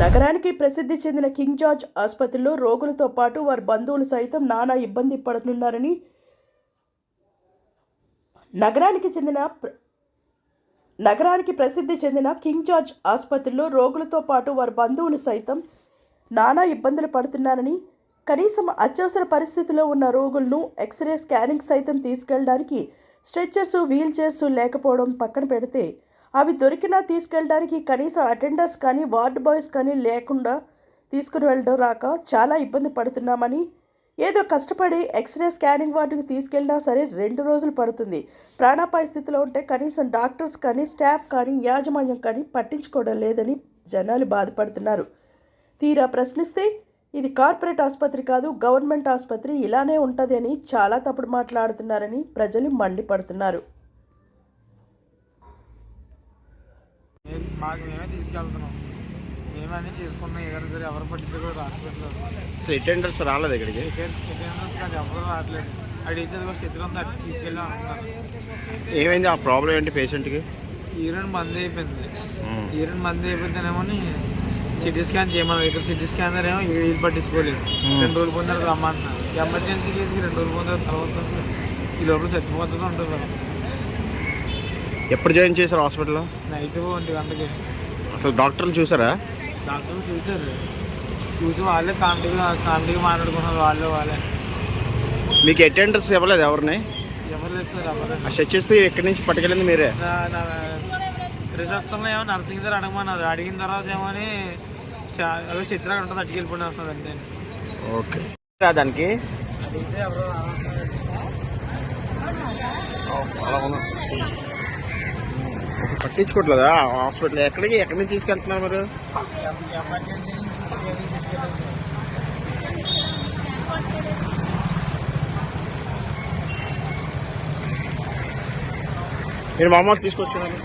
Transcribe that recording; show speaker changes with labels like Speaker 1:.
Speaker 1: నగరానికి ప్రసిద్ధి చెందిన కింగ్ జార్జ్ ఆసుపత్రిలో రోగులతో పాటు వారి బంధువులు సైతం నానా ఇబ్బంది పడుతున్నారని నగరానికి ప్రసిద్ధి చెందిన కింగ్ జార్జ్ ఆసుపత్రిలో రోగులతో పాటు వారి బంధువులు సైతం నానా ఇబ్బందులు పడుతున్నారని, కనీసం అత్యవసర పరిస్థితిలో ఉన్న రోగులను ఎక్స్రే స్కానింగ్ సైతం తీసుకెళ్లడానికి స్ట్రెచ్చర్స్, వీల్ చైర్స్ లేకపోవడం పక్కన పెడితే అవి దొరికినా తీసుకెళ్ళడానికి కనీసం అటెండర్స్ కానీ వార్డ్ బాయ్స్ కానీ లేకుండా తీసుకుని వెళ్ళడం రాక చాలా ఇబ్బంది పడుతున్నామని, ఏదో కష్టపడి ఎక్స్రే స్కానింగ్ వార్డుకు తీసుకెళ్ళినా సరే 2 రోజులు పడుతుంది. ప్రాణాపాయ స్థితిలో ఉంటే కనీసం డాక్టర్స్ కానీ స్టాఫ్ కానీ యాజమాన్యం కానీ పట్టించుకోవడం లేదని జనాలు బాధపడుతున్నారు. తీరా ప్రశ్నిస్తే ఇది కార్పొరేట్ ఆసుపత్రి కాదు, గవర్నమెంట్ ఆసుపత్రి, ఇలానే ఉంటుంది అని చాలా తప్పుడు మాట్లాడుతున్నారని ప్రజలు మండిపడుతున్నారు.
Speaker 2: మాకు మేమే తీసుకెళ్తున్నాం, మేమన్నీ చేసుకున్నాం. ఏదైనా సరే ఎవరు పట్టించుకోరు హాస్పిటల్లో.
Speaker 3: సో అటెండర్స్ రాలేదు ఇక్కడికి?
Speaker 2: అటెండర్స్ కానీ ఎవరు రావట్లేదు. అడిగితే కూడా స్థితిలో ఉంది, అటు తీసుకెళ్ళాం అంటున్నారు.
Speaker 3: ఏమైంది? ఆ ప్రాబ్లం ఏంటి పేషెంట్కి?
Speaker 2: యూరిన్ బంద్ అయిపోయింది. యూరిన్ బంద్ అయిపోతేనేమో సిటీ స్కాన్ చేయమన్నారు. ఇక్కడ సిటీ స్కానర్ ఏమో వీళ్ళు పట్టించుకోలేదు. 2 రోజులు పోయిన తర్వాత రమ్మంటున్నారు. ఎమర్జెన్సీ కేసుకి 2 రోజులు పోయిన తర్వాత ఈ లోపల చచ్చిపోతుంది ఉంటుంది.
Speaker 3: ఎప్పుడు జాయిన్ చేశారు హాస్పిటల్లో?
Speaker 2: నైట్ 1 గంటకి.
Speaker 3: అసలు డాక్టర్లు చూసారా?
Speaker 2: డాక్టర్లు చూసి వాళ్ళే కామెడీగా మాట్లాడుకున్నారు. వాళ్ళే.
Speaker 3: మీకు అటెండర్స్ ఇవ్వలేదు ఎవరిని?
Speaker 2: ఎవరు లేదు సార్, ఎవరు.
Speaker 3: ఆ స్ట్రెచెస్ ఎక్కడి నుంచి పట్టుకెళ్ళింది మీరే?
Speaker 2: రిసెప్షన్లో ఏమో నర్సింగ్ దగ్గర అడగమన్నారు. అడిగిన తర్వాత ఏమో అదే చిత్ర ఉంటుంది, అట్టుకెళ్ళిపోయిన వస్తుంది అంతే.
Speaker 3: ఓకే. దానికి
Speaker 2: అడిగితే ఎవరు
Speaker 3: పట్టించుకోవట్లేదా హాస్పిటల్? ఎక్కడి నుంచి తీసుకెళ్తున్నారు మీరు?
Speaker 2: ఎమర్జెన్సీ
Speaker 3: మీరు మామూలు తీసుకొచ్చున్నారు?